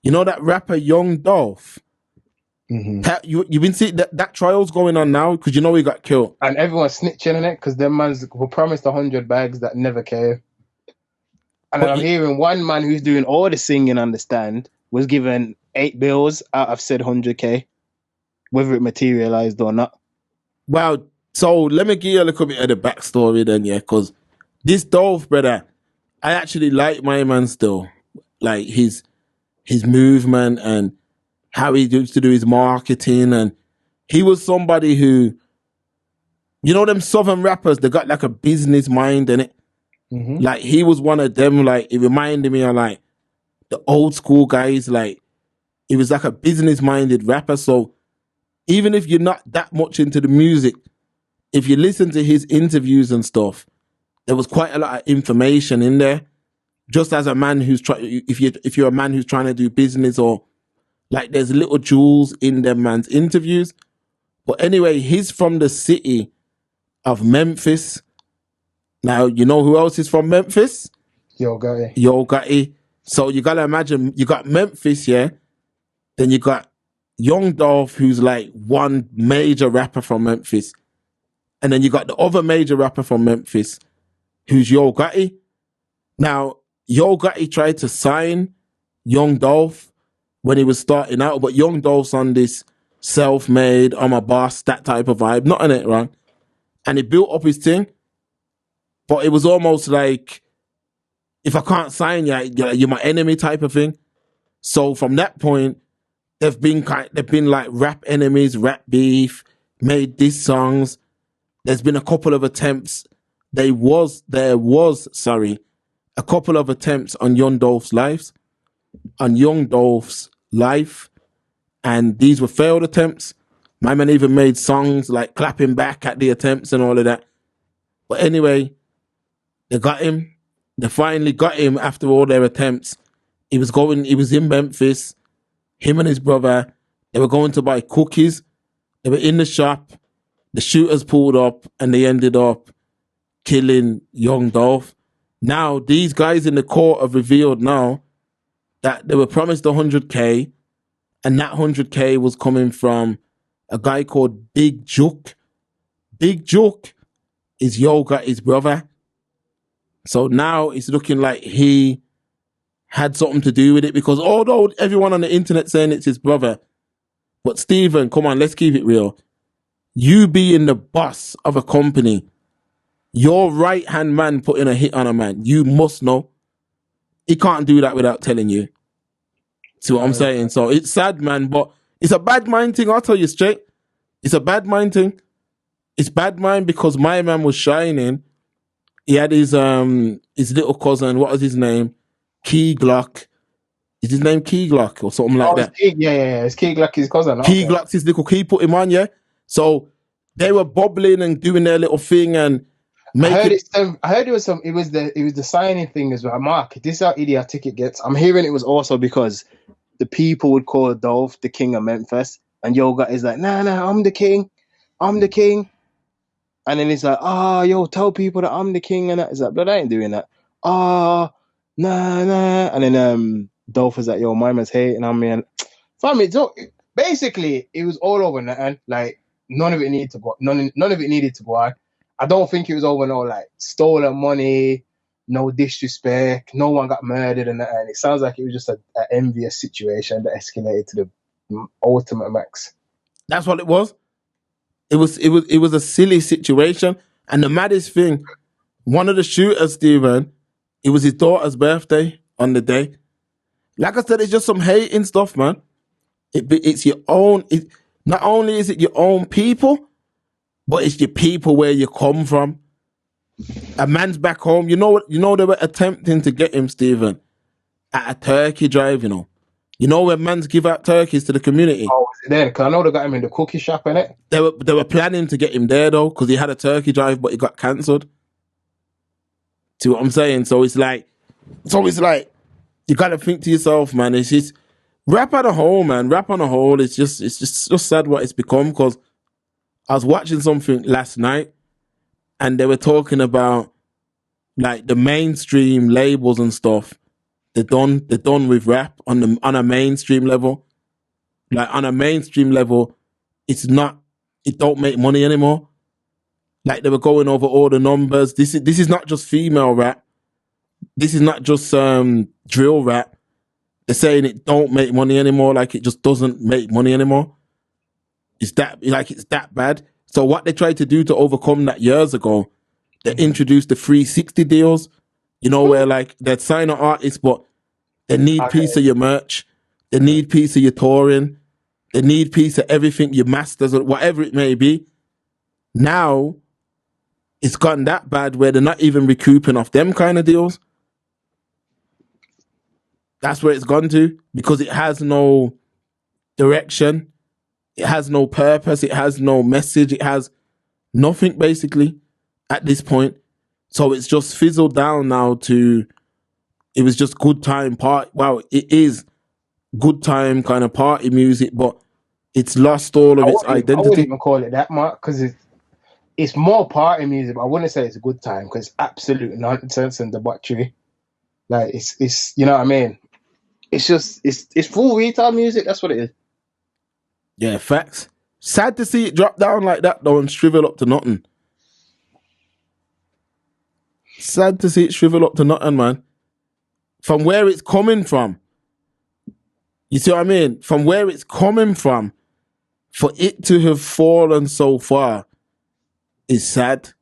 You know that rapper Young Dolph? Hmm. You've been seeing that trial's going on now because you know he got killed. And everyone's snitching on it because them mans were promised 100 bags that never came. And then But I'm hearing one man who's doing all the singing on the stand was given 8 bills out of said 100K, whether it materialized or not. well, so let me give you a little bit of the backstory then, yeah, because this Dolph brother, I actually like my man still, like his movement and how he used to do his marketing, and he was somebody who, you know, them southern rappers, they got like a business mind in it. Hmm. Like he was one of them. Like it reminded me of like the old school guys. Like he was like a business minded rapper. So even if you're not that much into the music, if you listen to his interviews and stuff, there was quite a lot of information in there. Just as a man who's trying, if you're a man who's trying to do business, or like there's little jewels in them man's interviews. But anyway, he's from the city of Memphis. Now you know who else is from Memphis? Yo, guy. Yo Gotti. So you gotta imagine you got Memphis, yeah. Then you got Young Dolph, who's like one major rapper from Memphis, and then you got the other major rapper from Memphis, who's Yo Gotti. Now, Yo Gotti tried to sign Young Dolph when he was starting out, but Young Dolph's on this self-made, I'm a boss, that type of vibe, not in it, right? And he built up his thing, but it was almost like, if I can't sign you, you're my enemy type of thing. So from that point, they've been like rap enemies, rap beef, made these songs. There's been a couple of attempts. There was a couple of attempts on Young Dolph's life, and these were failed attempts. My man even made songs like clapping back at the attempts and all of that. But anyway, they got him. They finally got him after all their attempts. He was in Memphis, him and his brother. They were going to buy cookies. They were in the shop. The shooters pulled up and they ended up killing Young Dolph. Now, these guys in the court have revealed now that they were promised 100K, and that 100K was coming from a guy called Big Juke. Big Juke is His brother. So now it's looking like he had something to do with it, because although everyone on the internet saying it's his brother, but Stephen, come on, let's keep it real. You being the boss of a company, your right hand man putting a hit on a man, you must know. He can't do that without telling you. See what I'm saying? So it's sad, man, but it's a bad mind thing. I'll tell you straight. It's a bad mind thing. It's bad mind because my man was shining. He had his little cousin. What was his name? Key Glock. Is his name Key Glock or something like that? Yeah. It's Key like his cousin. Key Okay. Glock's his little key. Put him on, yeah. So they were bubbling and doing their little thing and making. I heard it was some. It was the signing thing as well. Mark, this is how idiotic it gets. I'm hearing it was also because the people would call Dolph the king of Memphis, and Yoga is like, nah, I'm the king, and then he's like, yo, tell people that I'm the king, and that is like, but I ain't doing that. Nah, and then Dolph is like, yo, my man's hating on me, and family. So basically, it was all over, and like none of it needed to go. None of it needed to go on. I don't think it was over no like stolen money, no disrespect, no one got murdered, and it sounds like it was just an envious situation that escalated to the ultimate max. That's what it was. It was a silly situation. And the maddest thing, one of the shooters, Steven, it was his daughter's birthday on the day. Like I said, it's just some hating stuff, man. It's your own. Not only is it your own people, but it's your people where you come from. A man's back home. You know what? You know they were attempting to get him, Stephen, at a turkey drive. You know when mans give out turkeys to the community. Oh, was it there? Because I know they got him in the cookie shop, innit? They were planning to get him there though, because he had a turkey drive, but it got cancelled. See what I'm saying? So it's like you gotta think to yourself, man. It's just rap on a whole, man. Rap on a whole. It's just sad what it's become. Because I was watching something last night, and they were talking about like the mainstream labels and stuff They're done with rap on a mainstream level. Like on a mainstream level, it's not. It don't make money anymore. Like they were going over all the numbers. This is not just female rap. This is not just drill rap. They're saying it don't make money anymore. Like it just doesn't make money anymore. It's that bad. So what they tried to do to overcome that years ago, they introduced the 360 deals. You know where like they'd sign an artist, but they need piece of your merch. They need piece of your touring. They need piece of everything, your masters or whatever it may be. Now it's gotten that bad where they're not even recouping off them kind of deals. That's where it's gone to because it has no direction. It has no purpose. It has no message. It has nothing basically at this point. So it's just fizzled down now to, it was just good time part. Well, it is good time kind of party music, but it's lost all of its I wouldn't identity. even call it that, Mark, because it's more party music, but I wouldn't say it's a good time because it's absolute nonsense and debauchery. Like it's you know what I mean? It's just it's full retard music. That's what it is. Yeah, facts. Sad to see it drop down like that though and shrivel up to nothing. Sad to see it shrivel up to nothing, man. From where it's coming from. You see what I mean? From where it's coming from, for it to have fallen so far is sad.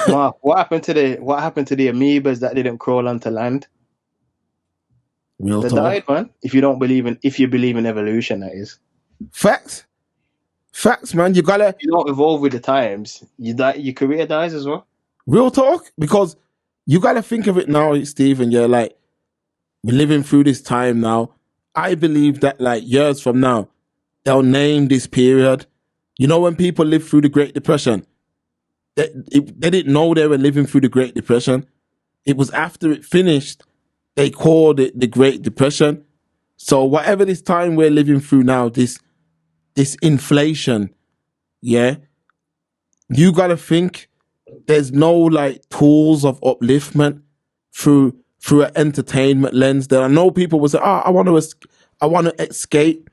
Mark, what happened to the amoebas that didn't crawl onto land? Real They talk. died, man. If you believe in evolution, that is. Facts. Facts, man. You gotta. If you don't evolve with the times, you die. Your career dies as well. Real talk, because you gotta think of it now, Stephen. You're like, we're living through this time now. I believe that like years from now, they'll name this period. You know, when people lived through the Great Depression, they didn't know they were living through the Great Depression. It was after it finished, they called it the Great Depression. So whatever this time we're living through now, this inflation, yeah, you gotta think there's no like tools of upliftment through an entertainment lens. That I know people will say, "Oh, I want to escape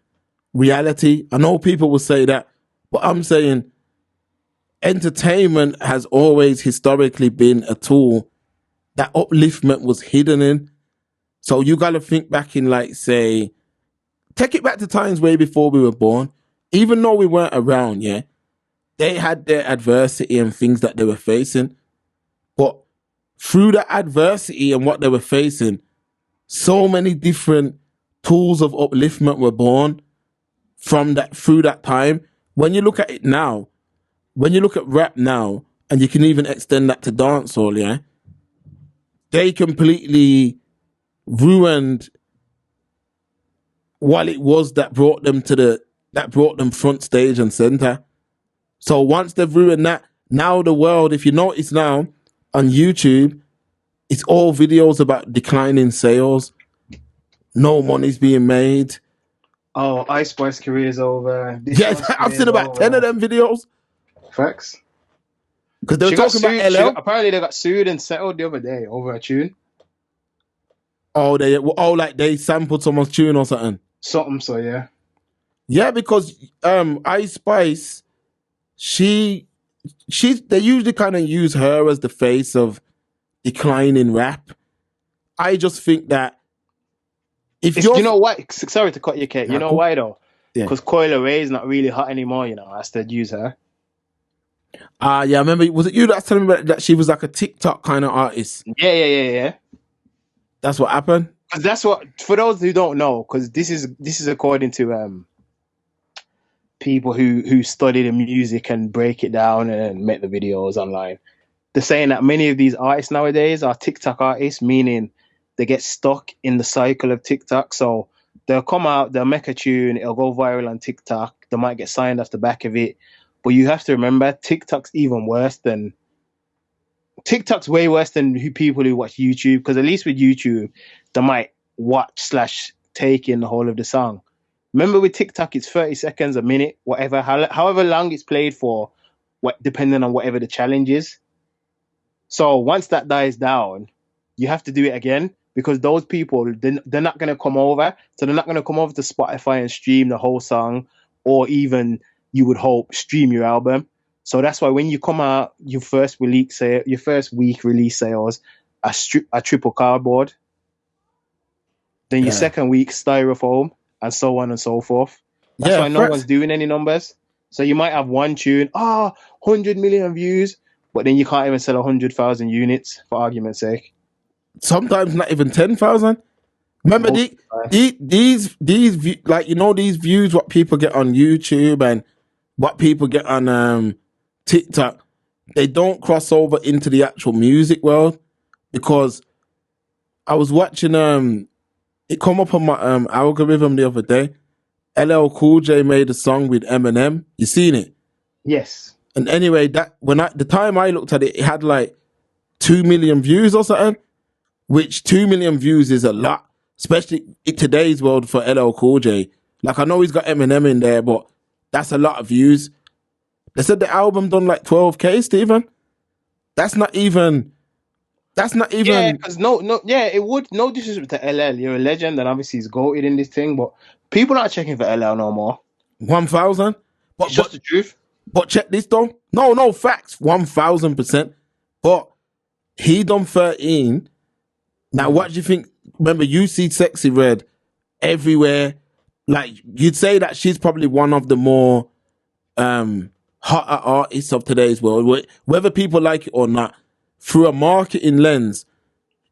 reality." I know people will say that, but I'm saying entertainment has always historically been a tool that upliftment was hidden in. So you got to think back in, like, say, take it back to times way before we were born. Even though we weren't around, yeah, they had their adversity and things that they were facing. But through that adversity and what they were facing, so many different tools of upliftment were born from that, through that time. When you look at it now, when you look at rap now, and you can even extend that to dancehall, yeah, they completely ruined what it was that brought them front stage and center. So once they've ruined that, now the world, if you notice now on YouTube, it's all videos about declining sales. No money's being made. Oh, Ice Spice career's over. Yeah, I've seen about 10 of them videos. Facts. Because they were talking about LL. Apparently they got sued and settled the other day over a tune. Oh, like they sampled someone's tune or something. Something, so yeah. Yeah, because Ice Spice, they usually kind of use her as the face of declining rap. I just think that you know what? Sorry to cut you, Kate. You know cool. why though? Yeah. Because Coyle Ray is not really hot anymore. You know, I said use her. Yeah, I remember. Was it you that's telling me that she was like a TikTok kind of artist? Yeah. That's what happened. Because that's what, for those who don't know, because this is according to people who study the music and break it down and make the videos online. They're saying that many of these artists nowadays are TikTok artists, meaning they get stuck in the cycle of TikTok. So they'll come out, they'll make a tune, it'll go viral on TikTok. They might get signed off the back of it. But you have to remember, TikTok's way worse than people who watch YouTube. Because at least with YouTube, they might watch / take in the whole of the song. Remember with TikTok, it's 30 seconds, a minute, whatever, however long it's played for, depending on whatever the challenge is. So once that dies down, you have to do it again because those people, they're not going to come over. So they're not going to come over to Spotify and stream the whole song, or even, you would hope, stream your album. So that's why when you come out, your first week release sales, a triple cardboard. Then your Yeah. second week, styrofoam, and so on and so forth. That's Yeah, why no facts. one's doing any numbers. So you might have one tune, 100 million views, but then you can't even sell 100,000 units, for argument's sake. Sometimes not even 10,000. Remember Most these like, you know, these views what people get on YouTube and what people get on TikTok, they don't cross over into the actual music world. Because I was watching it come up on my algorithm the other day. LL Cool J made a song with Eminem. You seen it? Yes. And anyway, the time I looked at it, it had like 2 million views or something. Which 2 million views is a lot, especially in today's world for LL Cool J. Like, I know he's got Eminem in there, but that's a lot of views. They said the album done like 12K, Stephen. That's not even. Yeah, because it would. No disrespect to LL, you're a legend, and obviously he's goated in this thing, but people aren't checking for LL no more. 1,000. It's just the truth. But check this though. No facts. 1,000%. But he done 13. Now, what do you think? Remember, you see Sexy Red everywhere. Like, you'd say that she's probably one of the more hotter artists of today's world. Whether people like it or not, through a marketing lens,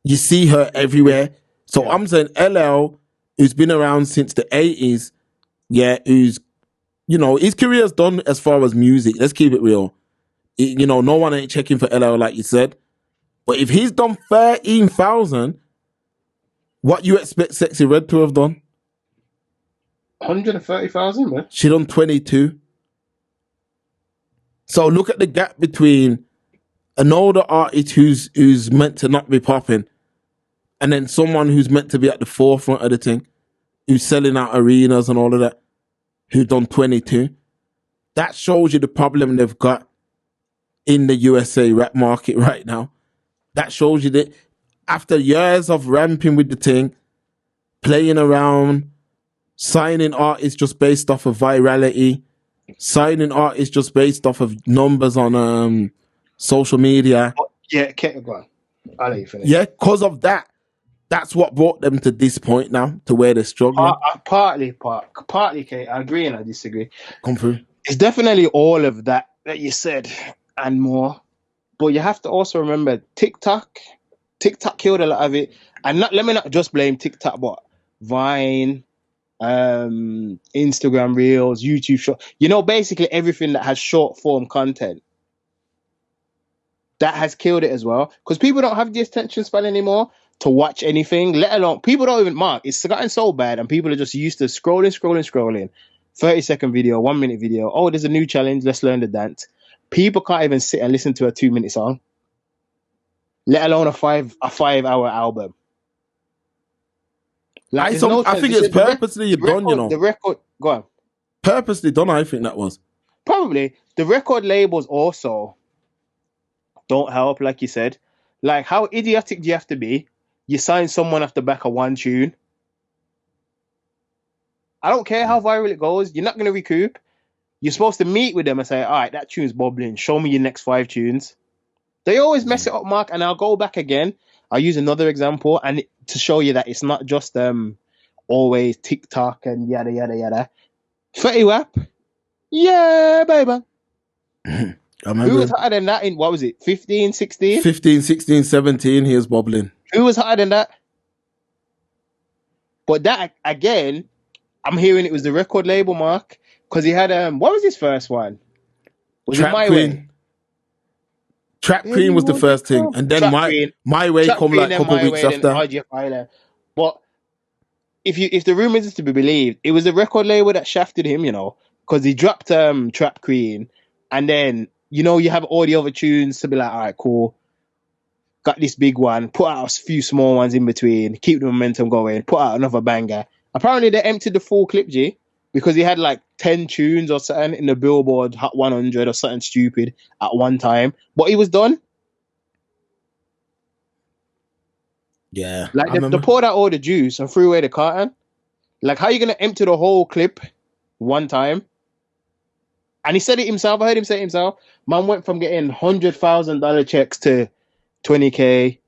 you see her everywhere. So yeah. I'm saying LL, who's been around since the 80s, who's, you know, his career's done as far as music. Let's keep it real. You know, no one ain't checking for LL like you said. But if he's done 13,000, what you expect Sexy Red to have done? 130,000, man. She done 22. So look at the gap between an older artist who's meant to not be popping, and then someone who's meant to be at the forefront of the thing, who's selling out arenas and all of that, who's done 22. That shows you the problem they've got in the USA rap market right now. That shows you that after years of ramping with the thing, playing around, signing artists just based off of virality, signing artists just based off of numbers on social media. Yeah, go on. I'll let you finish. Yeah, because of that. That's what brought them to this point now, to where they're struggling. Partly, Kate. I agree and I disagree. Come through. It's definitely all of that you said and more. But you have to also remember TikTok killed a lot of it. And let me not just blame TikTok, but Vine, Instagram Reels, YouTube Short. You know, basically everything that has short form content. That has killed it as well. Because people don't have the attention span anymore to watch anything, let alone, people don't even mark. It's gotten so bad and people are just used to scrolling. 30-second video, 1 minute video. Oh, there's a new challenge. Let's learn the dance. People can't even sit and listen to a 2-minute song, let alone a 5-hour album. Like, I think it's purposely done, you know. The record, go on. Purposely done, I think that was. Probably. The record labels also don't help, like you said. Like, how idiotic do you have to be? You sign someone off the back of one tune. I don't care how viral it goes. You're not going to recoup. You're supposed to meet with them and say, all right, that tune's bubbling. Show me your next 5 tunes. They always mess it up, Mark, and I'll go back again. I'll use another example and to show you that it's not just always TikTok and yada, yada, yada. Fetty Wap. Yeah, baby. Who was hotter than that in, what was it, 15, 16? 15, 16, 17, he was bubbling. Who was hotter than that? But that, again, I'm hearing it was the record label, Mark. Because he had, what was his first one? Was Trap it My Queen. Way? Trap Queen was the first thing. And then My Way come like a couple of weeks after. But if the rumors is to be believed, it was the record label that shafted him, you know. Because he dropped Trap Queen. And then, you know, you have all the other tunes to be like, all right, cool. Got this big one. Put out a few small ones in between. Keep the momentum going. Put out another banger. Apparently, they emptied the full clip, G. Because he had like 10 tunes or something in the Billboard Hot 100 or something stupid at one time. But he was done. Yeah, Like I they remember. poured out all the juice and threw away the carton. Like how you gonna empty the whole clip one time? And he said it himself. I heard him say it himself. Man went from getting $100,000 checks to 20K,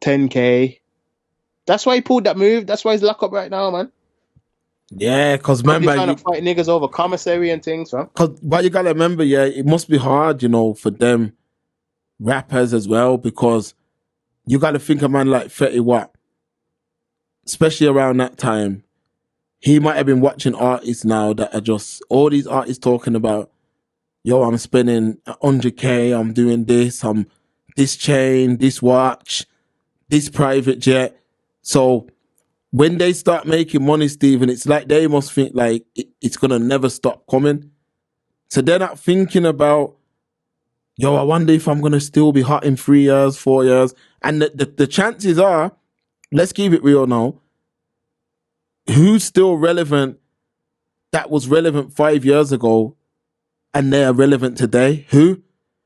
10K. That's why he pulled that move. That's why he's locked up right now, man. Yeah, because Probably remember trying to you. fight niggas over commissary and things, fam. Cause, but you gotta remember, yeah, it must be hard, for them rappers as well, because you gotta think a man like Fetty Watt, especially around that time, he might have been watching artists now that are just all these artists talking about, yo, I'm spending 100K, I'm doing this, I'm this chain, this watch, this private jet. So when they start making money, Stephen, it's like they must think like it's gonna never stop coming. So they're not thinking about, yo, I wonder if I'm gonna still be hot in 3 years, 4 years. And the chances are, let's keep it real now, who's still relevant that was relevant 5 years ago and they are relevant today? Who?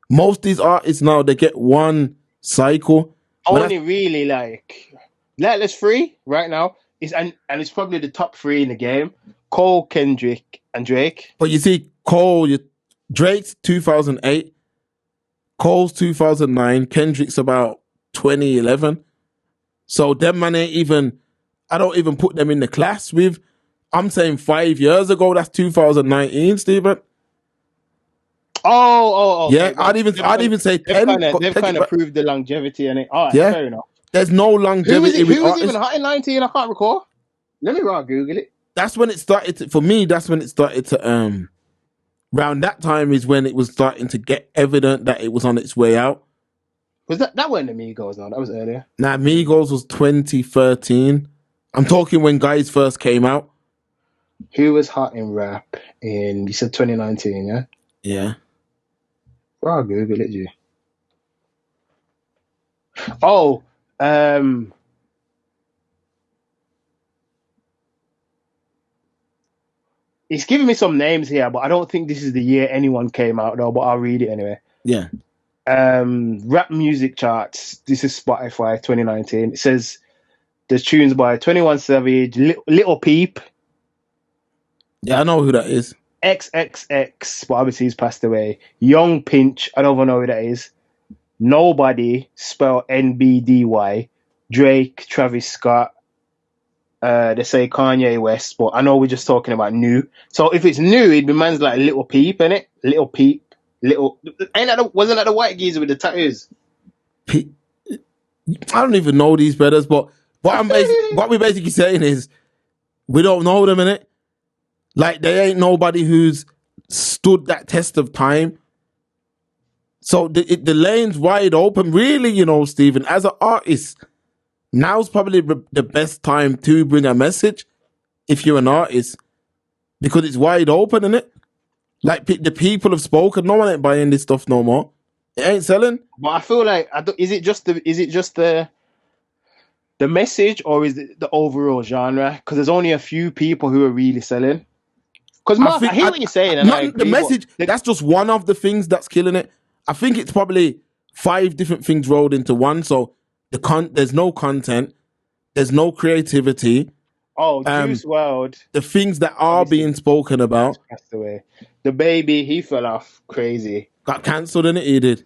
Most of these artists now, they get one cycle. Only really like let's three right now is and it's probably the top three in the game. Cole, Kendrick, and Drake. But you see, Drake's 2008, Cole's 2009, Kendrick's about 2011. So them man ain't even, I don't even put them in the class with, I'm saying 5 years ago, that's 2019, Stephen. Okay. Yeah, I'd even say 10. They've Take kind it of back. proved the longevity in it. All right, Yeah, fair enough. there's no longevity with Who was even artists. hot in 19? I can't recall. Let me Google it. That's when it started to, for me, that's when it started to, around that time is when it was starting to get evident that it was on its way out. Was that wasn't the Migos? No, that was earlier. Now, Migos was 2013. I'm talking when guys first came out. Who was hot in rap in, you said 2019, yeah? Yeah. I'll Google it, G. Oh, it's giving me some names here, but I don't think this is the year anyone came out though, but I'll read it anyway. Yeah. Rap music charts. This is Spotify 2019. It says there's tunes by 21 Savage, Little Peep. Yeah, I know who that is. XXX, but obviously he's passed away. Young Pinch, I don't even know who that is. Nobody, spelled NBDY. Drake, Travis Scott. They say Kanye West, but I know we're just talking about new. So if it's new, it'd be man's like Little Peep, innit? Little Peep. Wasn't that the white geezer with the tattoos? I don't even know these brothers, but what we're basically saying is we don't know them, innit? Like, there ain't nobody who's stood that test of time. So the lane's wide open. Really, Stephen, as an artist, now's probably the best time to bring a message if you're an artist, because it's wide open, isn't it? Like, the people have spoken. No one ain't buying this stuff no more. It ain't selling. But I feel like, is it just the message, or is it the overall genre? Because there's only a few people who are really selling. Because Mark, I hear what you're saying, and I agree, the message, that's just one of the things that's killing it. I think it's probably 5 different things rolled into one. So there's no content, there's no creativity. Oh, Juice WRLD. The things that are being spoken about. Passed away. The baby, he fell off crazy. Got cancelled, and he did.